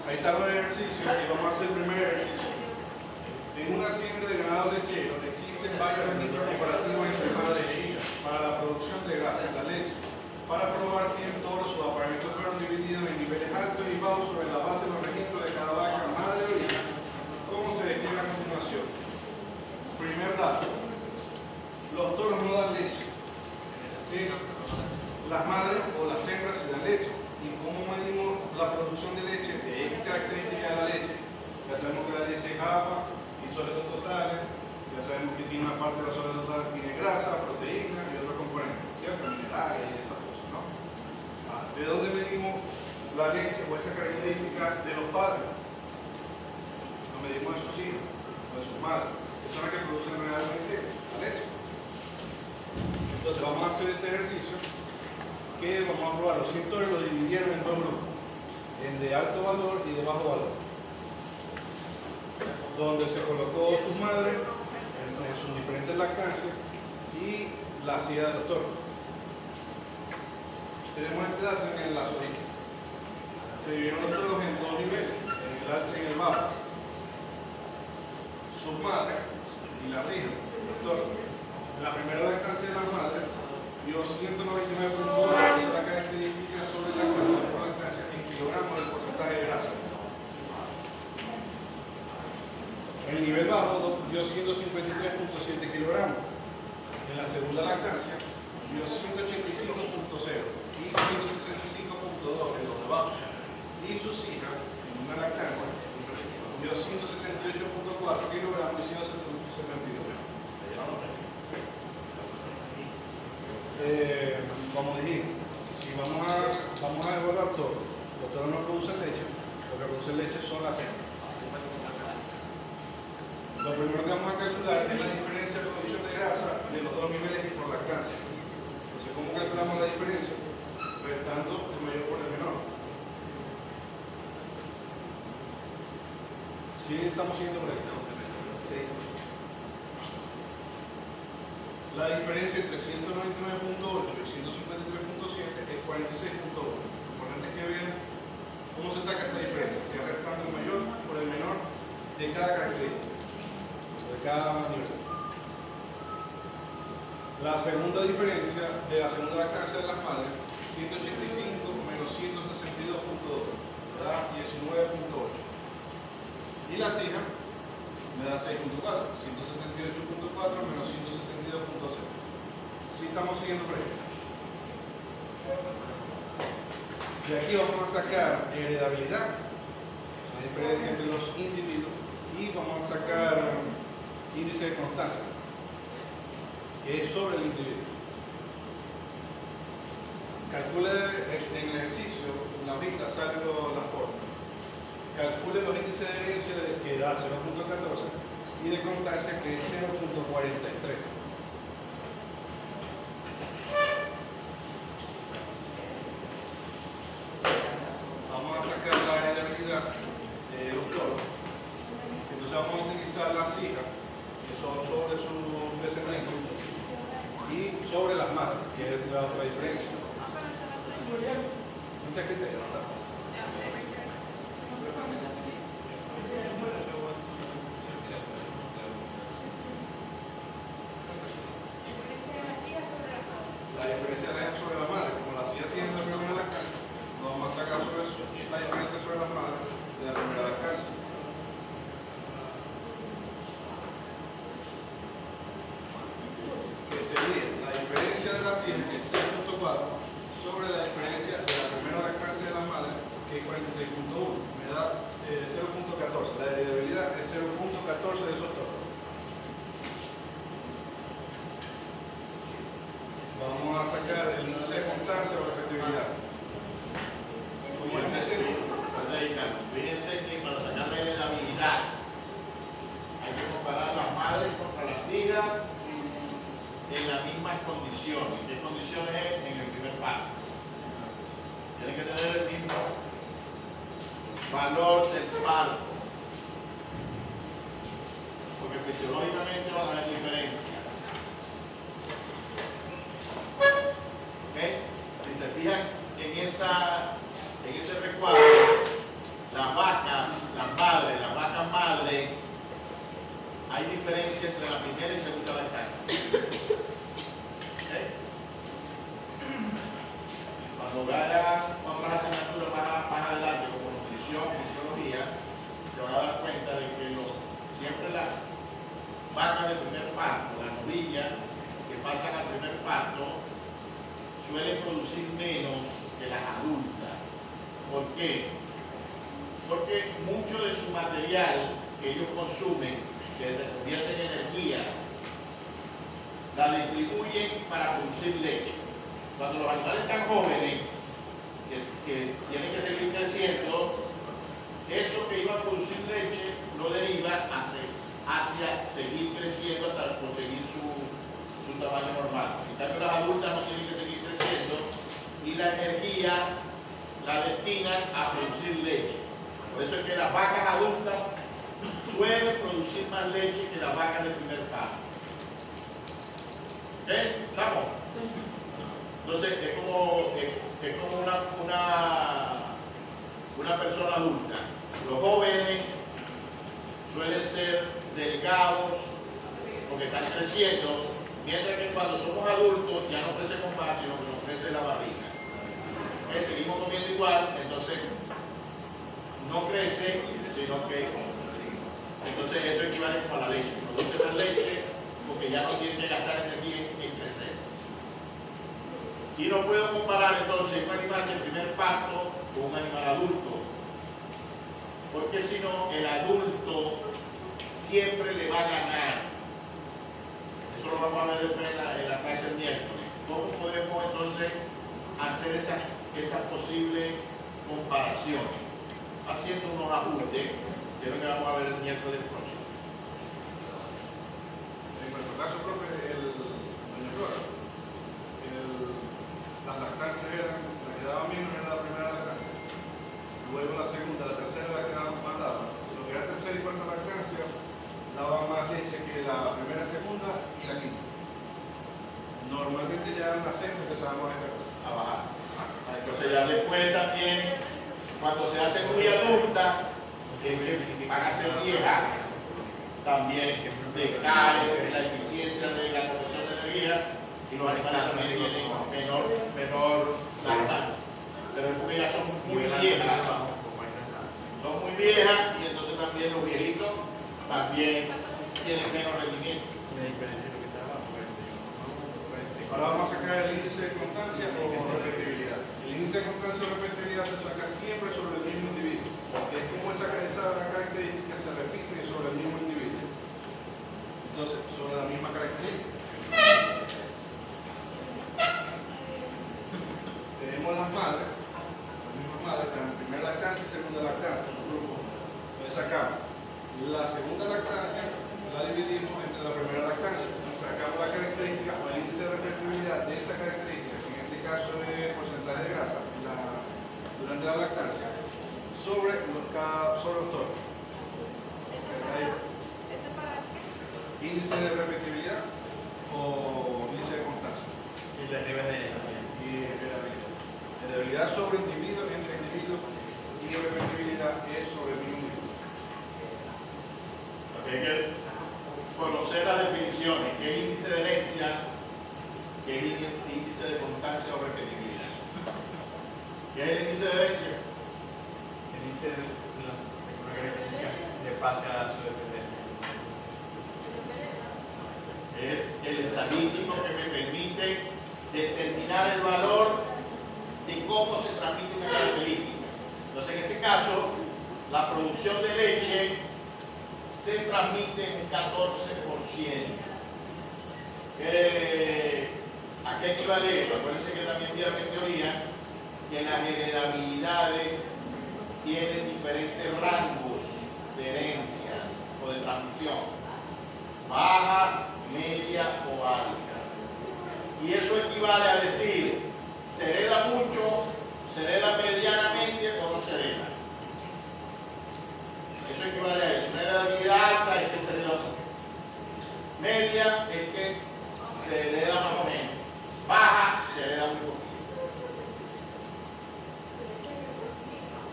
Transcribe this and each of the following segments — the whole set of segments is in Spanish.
Ahí está el ejercicio y vamos a hacer el primer ejercicio. En una hacienda de ganado lechero existen varios registros comparativos entre madre e hija para la producción de grasa en la leche. Para probar si en toros sus apareamientos fueron divididos en niveles altos y bajos sobre la base de los registros de cada vaca, madre o hija, ¿cómo se describe a continuación? Primer dato. Los toros no dan leche. ¿Sí? Las madres o las hembras se dan leche. ¿Y cómo medimos la producción de leche? ¿Qué es característica de la leche? Ya sabemos que la leche es agua y sólidos totales. Ya sabemos que tiene una parte de los sólidos totales que tiene grasa, proteína y otros componentes, ¿cierto? Minerales y esas cosas, ¿no? ¿De dónde medimos la leche o esa característica de los padres? Lo medimos de sus hijos o de sus madres, que son las que producen realmente la leche. Entonces vamos a hacer este ejercicio que vamos a probar. Los 100 toros los dividieron en dos grupos, en de alto valor y de bajo valor, donde se colocó sus madres en sus diferentes lactancias y la hacía de los toros. Tenemos este dato en el lazo. Se dividieron los toros en dos niveles, en el alto y en el bajo. Sus madres y las hijas, los toros. En la primera lactancia de las madres dio 199 puntos, que es la característica sobre la lactancia en kilogramos del porcentaje de grasa. El nivel bajo dio 153.7 kilogramos. En la segunda lactancia dio 185.0 y 165.2 en los de abajo. Y sus hijas, en una lactancia, dio 178.4 kilogramos y 172. Como dije, si vamos a evaluar todo, los toros no producen leche, lo que producen leche son las hembras. Lo primero que vamos a calcular es la diferencia de producción de grasa de los dos niveles por lactancia. Entonces, ¿cómo calculamos la diferencia? Restando el mayor por el menor. ¿Sí estamos siguiendo por ahí? Sí. La diferencia entre 199.8 y 153.7 es 46.1. Lo importante es que vean cómo se saca esta diferencia, que es restando el mayor por el menor de cada característica, de cada nivel. La segunda diferencia de la segunda lactancia de las madres, 185 menos 162.2, me da 19.8. Y las hijas me da 6.4, 178.4 menos 172.0. Si estamos siguiendo por ahí. De aquí vamos a sacar heredabilidad, la diferencia entre los individuos, y vamos a sacar índice de constancia, que es sobre el individuo. Calcule en el ejercicio, en la vista sale la forma. Calcule los índices de herencia que da 0.14 y de constancia que es 0.43. Vamos a sacar la heredabilidad de los toros. Entonces vamos a utilizar las hijas, que son sobre sus descendientes, y sobre las madres, que es la otra diferencia. ¿No te escribiste? La diferencia de la sobre la madre, como las hijas tienen la primera lactancia, nos vamos a sacar sobre eso, la diferencia sobre las madres de la primera lactancia. Que sería la diferencia de las hijas, que es 6.4, sobre la diferencia de la primera lactancia de las madres, que es 46.1. Me da 0.14. La heredabilidad es 0.14 de esos toros. Vamos a sacar el índice de constancia o repetibilidad. Como el Fíjense que para sacar la heredabilidad hay que comparar las madres contra las hijas en las mismas condiciones. ¿Qué condiciones es? En el primer paso. Tienen que tener el mismo valor del parto, porque fisiológicamente van a haber diferencias. ¿Okay? Si se fijan en ese recuadro, las vacas producir menos que las adultas. ¿Por qué? Porque mucho de su material que ellos consumen, que convierten en energía, la distribuyen para producir leche. Cuando los animales están jóvenes, que tienen que seguir creciendo, eso que iba a producir leche lo deriva hacia seguir creciendo hasta conseguir su tamaño normal. En cambio, las adultas no tienen que seguir creciendo y la energía la destinan a producir leche. Por eso es que las vacas adultas suelen producir más leche que las vacas de primer parto. ¿Ok? ¿Estamos? Entonces es como una persona adulta. Los jóvenes suelen ser delgados porque están creciendo, mientras que cuando somos adultos ya no crecemos más, sino que nos crece la barriga. Seguimos comiendo igual, entonces no crece, sino que entonces eso equivale como a la leche. Produce más leche porque ya no tiene que gastar energía en crecer. Y no puedo comparar entonces un animal de primer parto con un animal adulto, porque si no, el adulto siempre le va a ganar. Eso lo vamos a ver después en la clase el miércoles. ¿Cómo podemos entonces hacer esas posibles comparaciones? Haciendo unos ajustes, que es lo que vamos a ver el miércoles próximo. En nuestro caso, profe, doña Flora, las lactancias eran, la que daba menos era la primera lactancia, luego la segunda, la tercera la que daba más daba. Lo que era tercera y cuarta lactancia daba más leche que la primera, segunda y la quinta. Normalmente ya en la sexta empezábamos a bajar. Entonces ya después también, cuando se hacen muy adultas, que van a ser viejas, también decae la eficiencia de la producción de energía y los animales también tienen menor lactancia. Pero es porque ya son muy viejas. Son muy viejas y entonces también los viejitos también tienen menos rendimiento. Ahora vamos a sacar el índice de constancia o repetibilidad. El índice de constancia o repetibilidad se saca siempre sobre el mismo individuo. Es como esa característica se repite sobre el mismo individuo. Entonces, sobre la misma característica. Tenemos las mismas madres, que en primera lactancia y segunda lactancia, son grupos. Entonces sacamos la segunda lactancia, la dividimos entre la primera lactancia. Sacamos la característica o el índice de repetibilidad de esa característica, que en este caso es porcentaje de grasa durante la lactancia, sobre los tópicos. Índice de repetibilidad o índice de constancia. Y la heredabilidad. Y heredabilidad sobre individuo, entre individuos, y repetibilidad es sobre el mismo individuo. Hay que conocer las definiciones, qué es índice de herencia, qué es índice de constancia o repetibilidad. ¿Qué es el índice de herencia? El índice de una característica se pase a su descendencia. Es el estadístico que me permite determinar el valor de cómo se transmite una característica. Entonces, en ese caso, la producción de leche se transmite en un 14%. ¿A qué equivale eso? Acuérdense que también vieron en teoría que las heredabilidades tienen diferentes rangos de herencia o de transmisión: baja, media o alta. Y eso equivale a decir, ¿se hereda mucho, se hereda medianamente o no se hereda? Eso equivale a eso. Una heredabilidad alta es que se hereda mucho. Media es que se hereda más o menos. Baja se hereda muy poquito.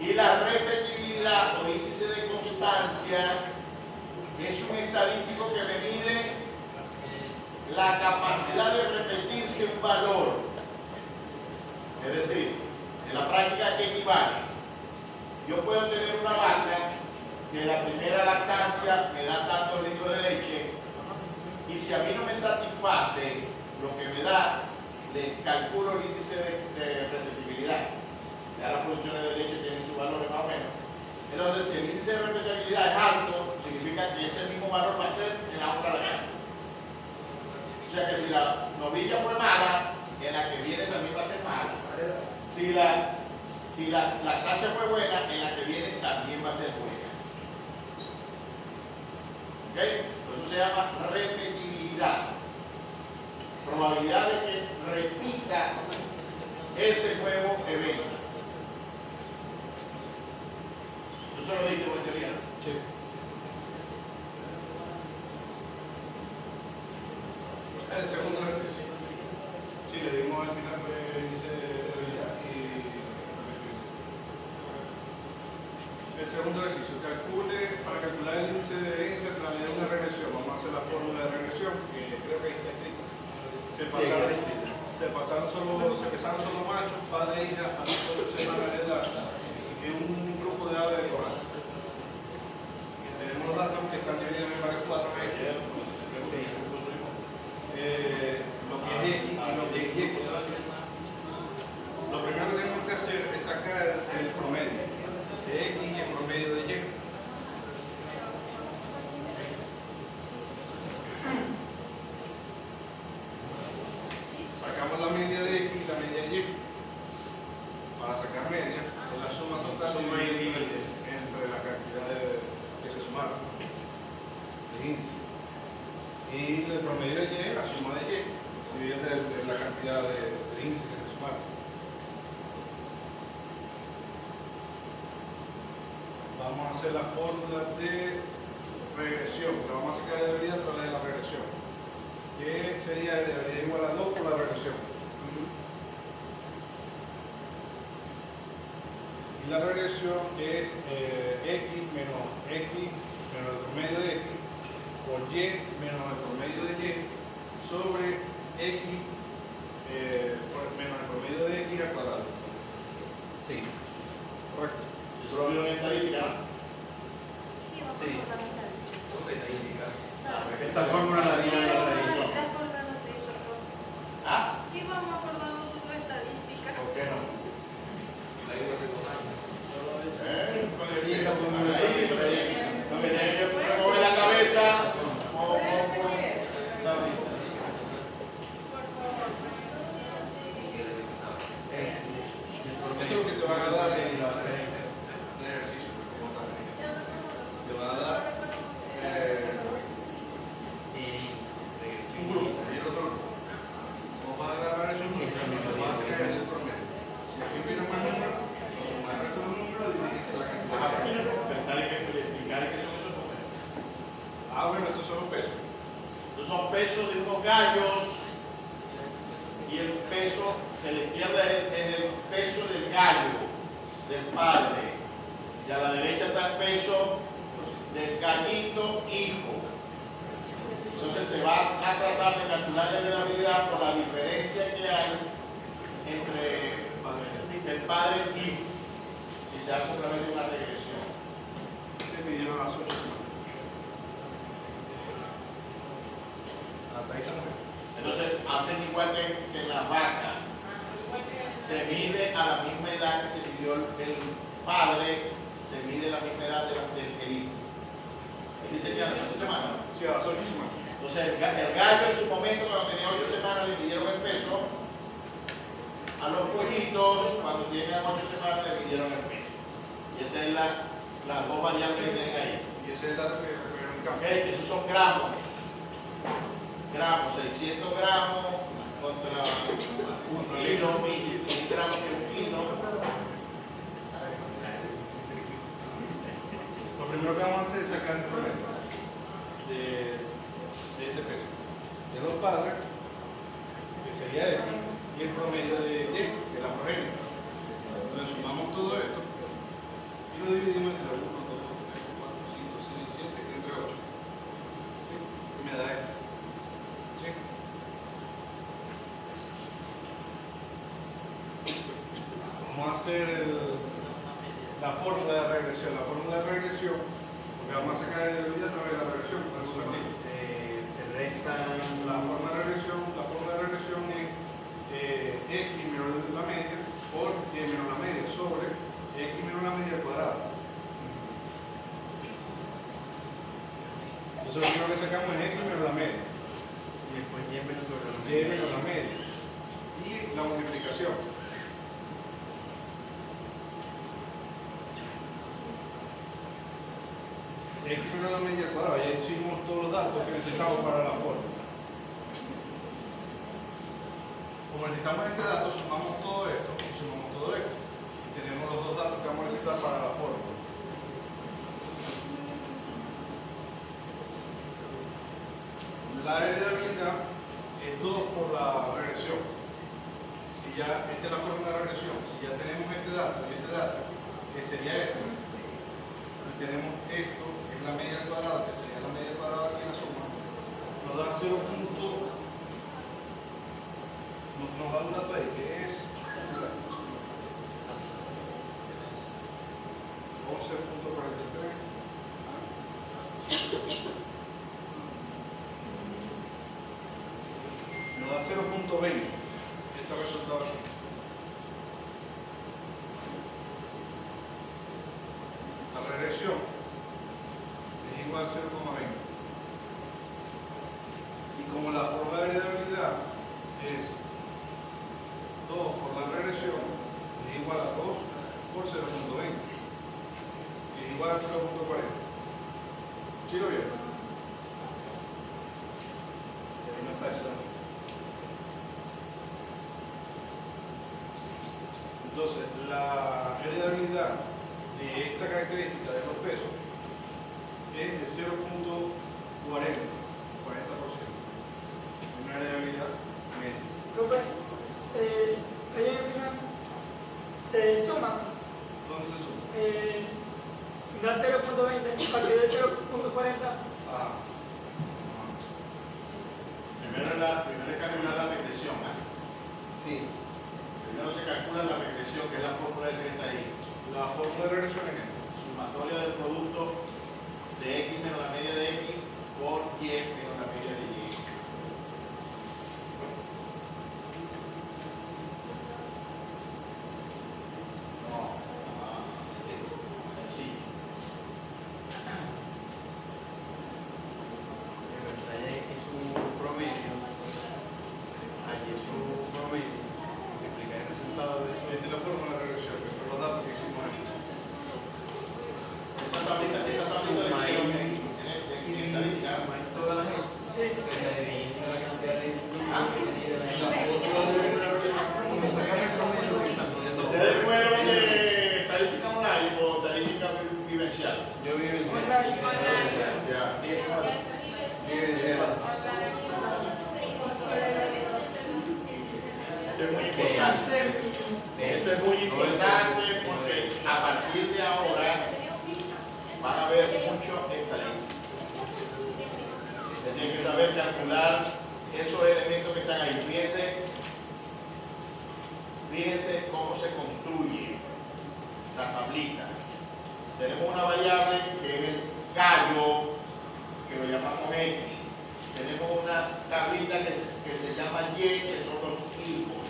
Y la repetibilidad o índice de constancia es un estadístico que me mide la capacidad de repetirse un valor. Es decir, en la práctica, ¿qué equivale? Yo puedo tener una vaca que la primera lactancia me da tantos litros de leche y si a mí no me satisface lo que me da, le calculo el índice de repetibilidad. Ya las producciones de leche tienen sus valores más o menos. Entonces, si el índice de repetibilidad es alto, significa que ese mismo valor va a ser en la otra leche. O sea que si la novilla fue mala, en la que viene también va a ser mala. Si la clase fue buena, en la que viene también va a ser buena. ¿Ok? Por eso se llama repetibilidad. Probabilidad de que repita ese nuevo evento. ¿Tú se lo diste, buen teoría? Sí. El segundo ejercicio. Sí, le dimos al final fue índice de debilidad y el segundo ejercicio. Para calcular el índice de herencia a través de una regresión. Vamos a hacer la fórmula de regresión, que creo que está escrita. Se empezaron solo machos, padre e hija, a solo semanas de edad, en un grupo de aves de coral. Tenemos los datos que están divididos en varios cuadros. Lo que es X y lo que es Y. Lo primero que tenemos que hacer es sacar el promedio de X y el promedio de Y. Sacamos la media de X y la media de Y. Para sacar media, es la suma total Suma y divide. entre la cantidad que se sumaron, el índice. Y el promedio de Y, la suma de Y, divide entre la cantidad de índice que se sumaron. Vamos a hacer la fórmula de regresión, la vamos a sacar de debilidad a través de la regresión. Que sería debilidad igual a 2 por la regresión. Y la regresión es X menos el promedio de X por Y menos el promedio de Y sobre X menos el promedio de X al cuadrado. Sí. Correcto. Eso lo vieron en estadística, ¿no? Sí. ¿Qué Esta fórmula la tiene en la revisión. ¿Ah? ¿Qué vamos a acordar nosotros de estadística? ¿Por qué no? No me tienen que mover la cabeza. Esto es lo que te van a dar en el ejercicio. Te van a dar un grupo y el otro grupo. Como vas a agarrar esos números, vas a sacar el promedio. Si aquí viene más números, sumar el resto de los números y dividiste la cantidad. Explicar qué son esos números. Bueno, estos son los pesos. Estos son pesos de unos gallos y el peso de la izquierda es el peso del gallo, del padre. Y a la derecha está el peso del gallito hijo. Entonces se va a tratar de calcular la heredabilidad por la diferencia que hay entre el padre y el hijo. Y se hace a través de una regresión. Se midieron las 8 semanas. Hasta ahí estamos. Entonces hacen igual que en las vacas. Se mide a la misma edad que se midió el padre, se mide la misma edad del hijo. Y dice que a las 8 semanas. Sí, a las 8 semanas. Entonces el gallo en su momento, cuando tenía 8 semanas, le midieron el peso. A los pollitos, cuando tienen 8 semanas, le midieron el peso. Y esa es las dos variables que tienen ahí. Y ese es el dato que recogieron en campo. Okay, esos son gramos. Gramos, 600 gramos contra 1 kilo, 1000 gramos que 1 kilo. Lo primero que vamos a hacer es sacar el promedio de ese peso. De los padres, que sería X, y el promedio de Y, que es la progenie. Entonces sumamos todo esto y lo dividimos entre 1, 2, 3, 4, 5, 6, 7, entre 8. ¿Sí? Y me da esto. ¿Sí? Vamos a hacer la fórmula de regresión. La fórmula de regresión, porque vamos a sacar el debilidad a través de la regresión. Por eso Se restan la fórmula de regresión es x menos la media por y menos la media sobre x menos la media al cuadrado. Entonces lo primero que sacamos es x menos la media. Y después y menos sobre la Y media. menos la media. Y la multiplicación. X menos la media al cuadrado. Ya hicimos todos los datos que necesitamos para la fórmula. Como necesitamos este dato, sumamos todo esto y sumamos todo esto. Y tenemos los dos datos que vamos a necesitar para la fórmula. La heredabilidad es 2 por la regresión. Si ya, esta es la fórmula de la regresión, si ya tenemos este dato y este dato, que sería esto, y tenemos esto, que es la media al cuadrado, que sería la media al cuadrado aquí en la suma, nos da 0. Nos da un dato ahí que es 11.43. Nos da 0.20. Este resultado aquí. La regresión es igual a 0,20. Y como la fórmula de heredabilidad es 2 por la regresión, es igual a 2 por 0.20. Es igual a 0.40. ¿Sí lo vieron? Ahí no está eso. Entonces, la heredabilidad de esta característica de los pesos es de 0.40, 40%. Una heredabilidad media. Profe, ahí al final se suma, ¿Dónde se suma? da 0.20 a partir de 0.40. Ah. Primero hay que calcular la regresión. Sí. Primero se calcula la regresión, que es la fórmula esa que está ahí. La fórmula de regresión es esta. Sumatoria del producto de x menos la media de x por y menos la media de y. No, sencillo. Ahí es su promedio. Allí es su promedio. Multiplicar el resultado de eso. Esta es la fórmula de regresión, que son los datos que hicimos aquí. Esa tablita de acción en estadística. Toda la gente. Sí. Se divide la cantidad de ¿Ustedes fueron de estadística online o estadística vivencial? Yo vivo en Online. Ya. Esto es muy importante porque a partir de ahora van a ver mucho estadística. Usted tiene que saber calcular esos elementos que están ahí. Fíjense cómo se construye la tablita. Tenemos una variable que es el gallo, que lo llamamos X. Tenemos una tablita que se llama Y, que son los hijos.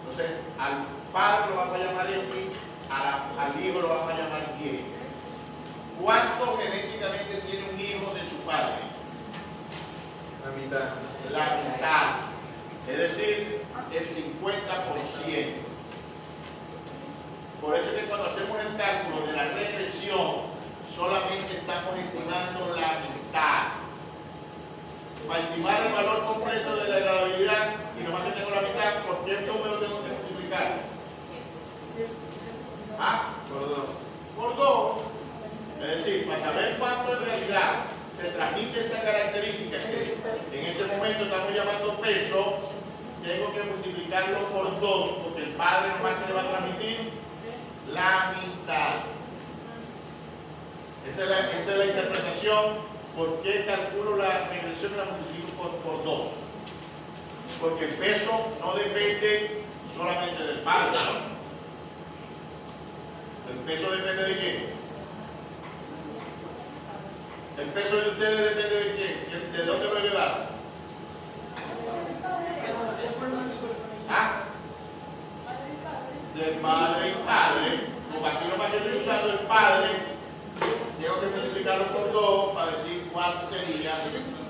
Entonces, al padre lo vamos a llamar X, al hijo lo vamos a llamar Y. ¿Cuánto genéticamente tiene un hijo de su padre? la mitad. La mitad. Es decir, el 50%. Por eso es que cuando hacemos el cálculo de la regresión, solamente estamos estimando la mitad. Para estimar el valor completo de la heredabilidad, y nomás que tengo la mitad, ¿por qué número tengo que multiplicar? ¿Ah? Por 2. Es decir, para saber cuánto en realidad se transmite esa característica que en este momento estamos llamando peso, tengo que multiplicarlo por 2, porque el padre nomás que le va a transmitir la mitad. Esa es la interpretación. ¿Por qué calculo la regresión y la multiplico por 2? Porque el peso no depende solamente del padre. ¿El peso depende de qué? ¿El peso de ustedes depende de qué? ¿De dónde lo heredaron? ¿Ah? Del madre y padre. Como aquí nomás que estoy usando el padre, tengo que multiplicarlo por 2 para decir cuál sería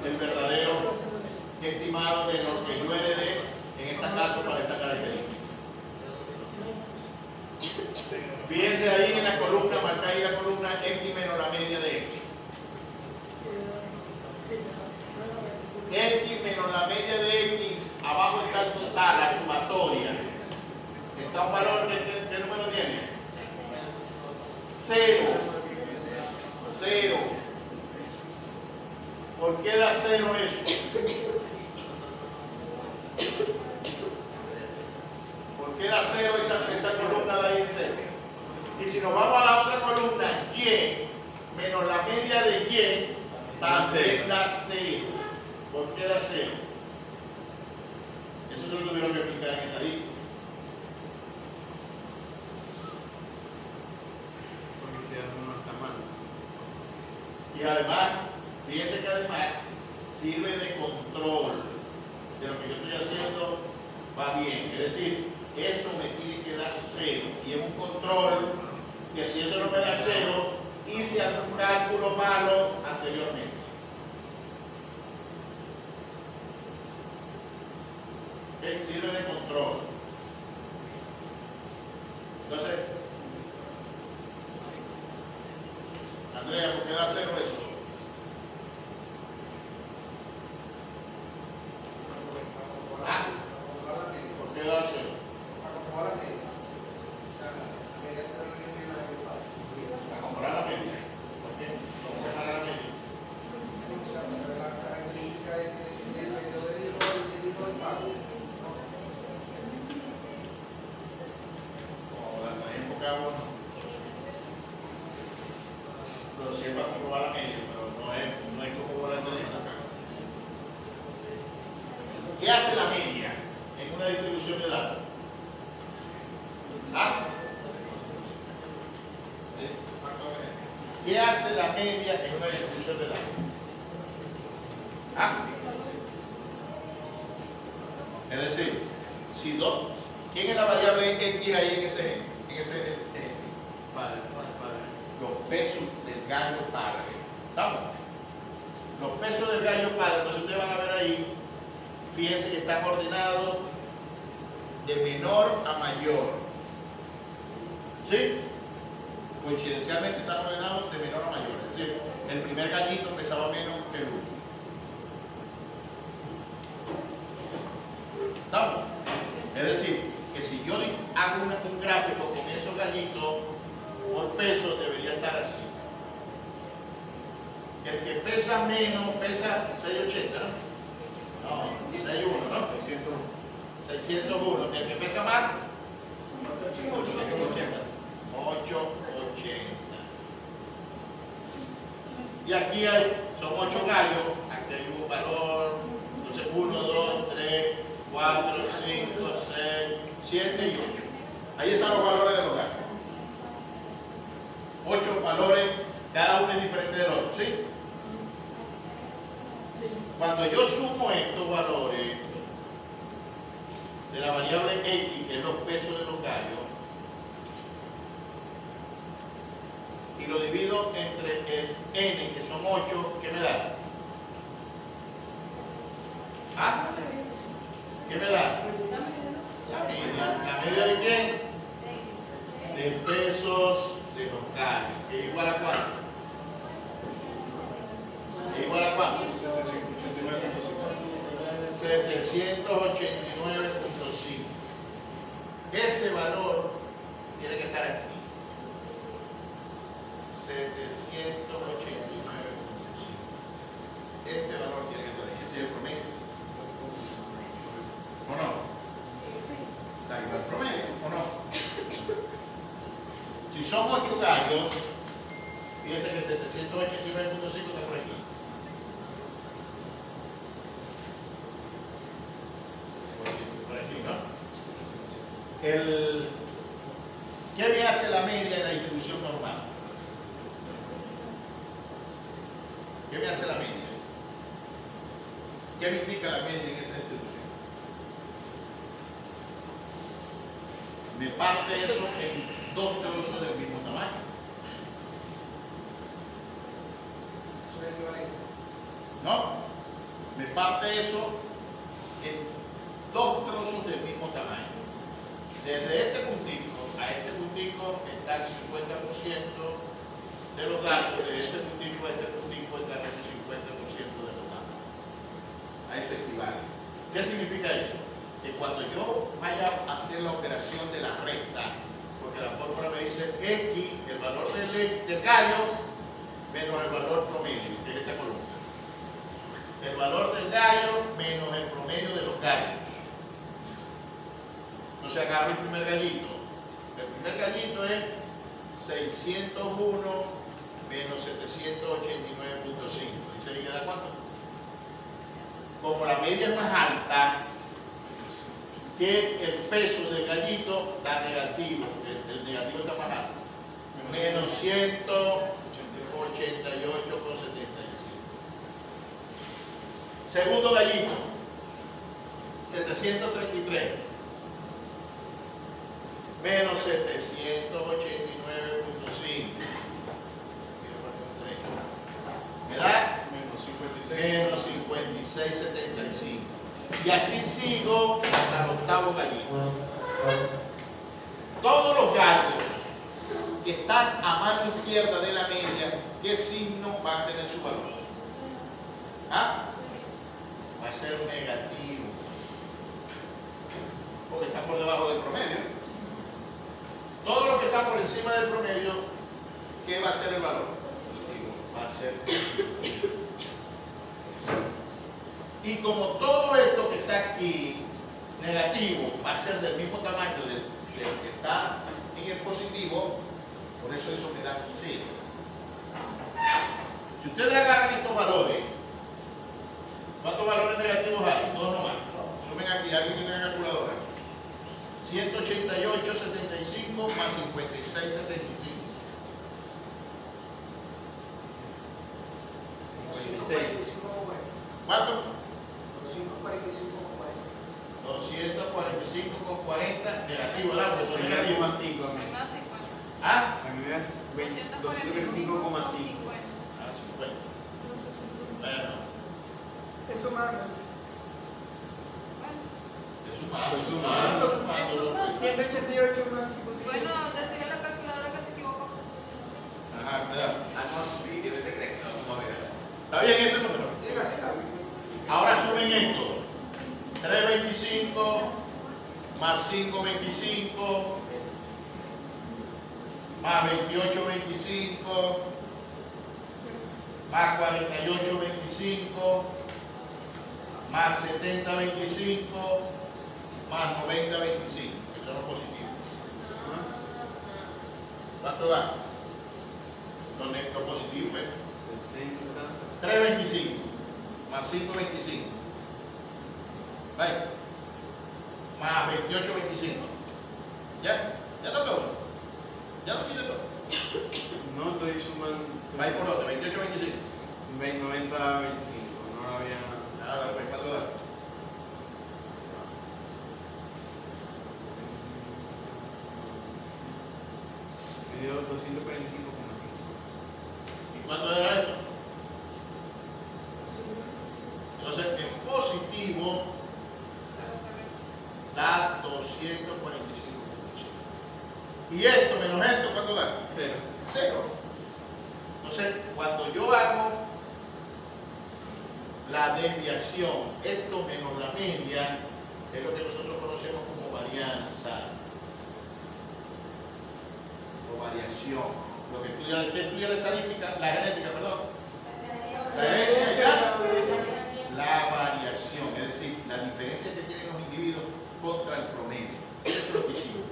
el verdadero estimado de lo que yo heredé, en este caso, para esta característica. Fíjense ahí en la columna, marca ahí la columna X menos la media de X. X menos la media de X, abajo está el total, la sumatoria. Está un valor, ¿qué número tiene? 0. 0. ¿Por qué da 0 eso? ¿Por qué da 0 esa columna de ahí en 0? Y si nos vamos a la otra columna, Y menos la media de Y, también da 0. ¿Por qué da 0? Eso se lo tuvieron que explicar en estadística. Porque si algo no está mal. Y además, fíjense que además sirve de control de lo que yo estoy haciendo va bien. Es decir, eso me tiene que dar 0. Y es un control que si eso no me da 0, hice algún cálculo malo anteriormente. ¿Okay? Sirve de control. Entonces, Andrea, ¿por qué da 0 eso? ¿Ah? ¿Por qué da 0? A comparar la media. ¿Por qué? ¿Cómo comparar la media? Como la enfocamos, pero sí es para comprobar la media, pero no es como para tener acá. ¿Qué hace la media en una distribución de datos? ¿Ah? ¿Qué hace la media en una distribución de datos? ¿Ah? Es decir, si dos, ¿quién es la variable X ahí en ese Padre. los pesos del gallo padre? ¿Estamos? Los pesos del gallo padre, entonces ustedes van a ver ahí, fíjense que están ordenados de menor a mayor. ¿Sí? Coincidencialmente están ordenados de menor a mayor. Es decir, el primer gallito pesaba menos que el último. ¿Estamos? Es decir, que si yo hago un gráfico con esos gallitos por peso, debería estar así. El que pesa menos pesa 680, ¿no? No, 601, ¿no? 601. El que pesa más, 880. Y aquí son 8 gallos. Aquí hay un valor. Entonces 1, 2, 3, 4, 5, 6, 7 y 8. Ahí están los valores de los gallos. 8 valores, cada uno es diferente del otro, ¿sí? Cuando yo sumo estos valores de la variable X, que es los pesos de los gallos, y lo divido entre el N, que son 8, ¿qué me da? ¿Ah? ¿Qué me da? La media. ¿La media de quién? De pesos de los gallos. ¿Que es igual a cuánto? ¿Es igual a cuánto? 789.5. Ese valor tiene que estar aquí. 789.5. Este valor tiene que estar ahí. Ese es el promedio. ¿O no? ¿Está igual el promedio? ¿O no? Si son 8 gallos, fíjense que 789.5 está por aquí. Por aquí, ¿no? ¿Qué me hace la media en la distribución normal? ¿Qué me hace la media? ¿Qué me indica la media en esa distribución? me parte eso en 2 trozos del mismo tamaño. ¿No? Me parte eso en 2 trozos del mismo tamaño. Desde este puntico a este puntico está el 50% de los datos, de este puntico a este puntico está el 50% de los datos. A eso equivale. ¿Qué significa eso? Que cuando yo vaya a hacer la operación de la recta, porque la fórmula me dice X, el valor del gallo, menos el valor promedio, que es esta columna. El valor del gallo menos el promedio de los gallos. Entonces agarro el primer gallito. El primer gallito es 601 menos 789.5. ¿Dice ahí que da cuánto? Como la media es más alta que el peso del gallito, da negativo. El negativo está más alto. Menos 188,75. Segundo gallito, 733. Menos 789.5. ¿Me da? Menos 56,75. Y así sigo hasta el octavo gallito. Todos los gallos que están a mano izquierda de la media, ¿qué signo van a tener su valor? ¿Ah? Va a ser negativo. Porque están por debajo del promedio. Todo lo que está por encima del promedio, ¿qué va a ser el valor? Va a ser positivo. Y como todo esto que está aquí, negativo, va a ser del mismo tamaño del que está en el positivo, por eso me da 0. Si ustedes agarran estos valores, ¿cuántos valores negativos hay? 2 nomás. Sumen aquí, alguien que tenga calculadora. 188,75 más 56,75. 56. ¿Cuánto? 245,40. 245,40 negativo, ¿verdad? Porque son negativos. 2,5 a mí. Más 50. ¿Ah? A mí me das 235,5. 50. Ah, 50. Bueno, Es sumando. es sumando. Estoy sumando. 188 más 55. Bueno, decirle a la calculadora que se equivocó. Ajá, ¿verdad? Hagamos vídeo, ¿te crees? Vamos a ver. ¿Está bien ese número? Ahora sumen esto. 325 más 525 más 2825 más 4825 más 7025 más 9025, que son los positivos. ¿Cuánto da? Lo positivo, ¿eh? 325 más 525. Vaya. Más 2825. ¿Ya? ¿Ya lo todo? ¿Ya lo pide todo? No estoy sumando. Vaya por otro, 2825. 90, 25. No había. Nada, pues ¿cuánto da? Me dio 245,5. ¿Y cuánto era esto? Entonces, en positivo da 245,5. Y esto menos esto, ¿cuánto da? 0. 0. Entonces, cuando yo hago la desviación, esto menos la media, es lo que nosotros conocemos como varianza o variación. Lo que estudia la estadística, la genética, perdón. La herencia ya, la variación, es decir, la diferencia que tienen los individuos contra el promedio. Eso es lo que hicimos.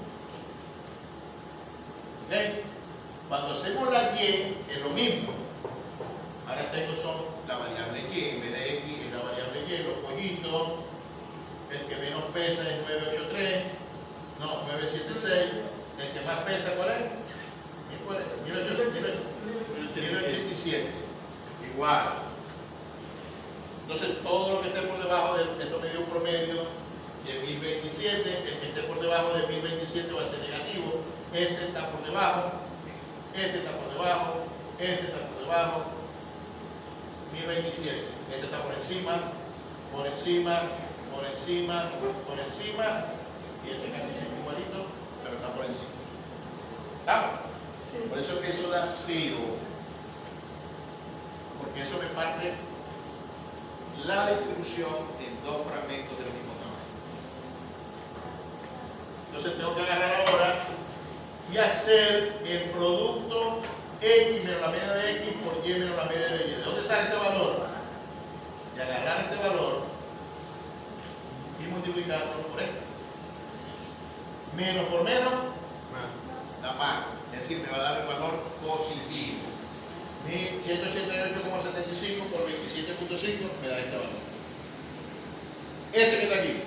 ¿Ok? Cuando hacemos la Y, es lo mismo. Ahora estos son la variable Y, en vez de X es la variable Y, los pollitos, el que menos pesa es 983, no, 976, el que más pesa, ¿cuál es? ¿Cuál es? 1087. Igual. Entonces todo lo que esté por debajo de esto medio promedio de 1027, el que esté por debajo de 1027 va a ser negativo, este está por debajo, este está por debajo, este está por debajo, 1027, este está por encima, por encima, por encima, por encima, y este casi siempre igualito, pero está por encima. ¿Estamos? Por eso es que eso da 0, porque eso me parte la distribución en dos fragmentos del mismo tamaño. Entonces tengo que agarrar ahora y hacer el producto X menos la media de X por Y menos la media de Y. ¿De dónde sale este valor? De agarrar este valor y multiplicarlo por este. Menos por menos da más. Es decir, me va a dar el valor positivo. 188,75 por 27,5 me da este valor. Este que está aquí.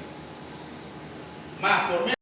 Más por menos.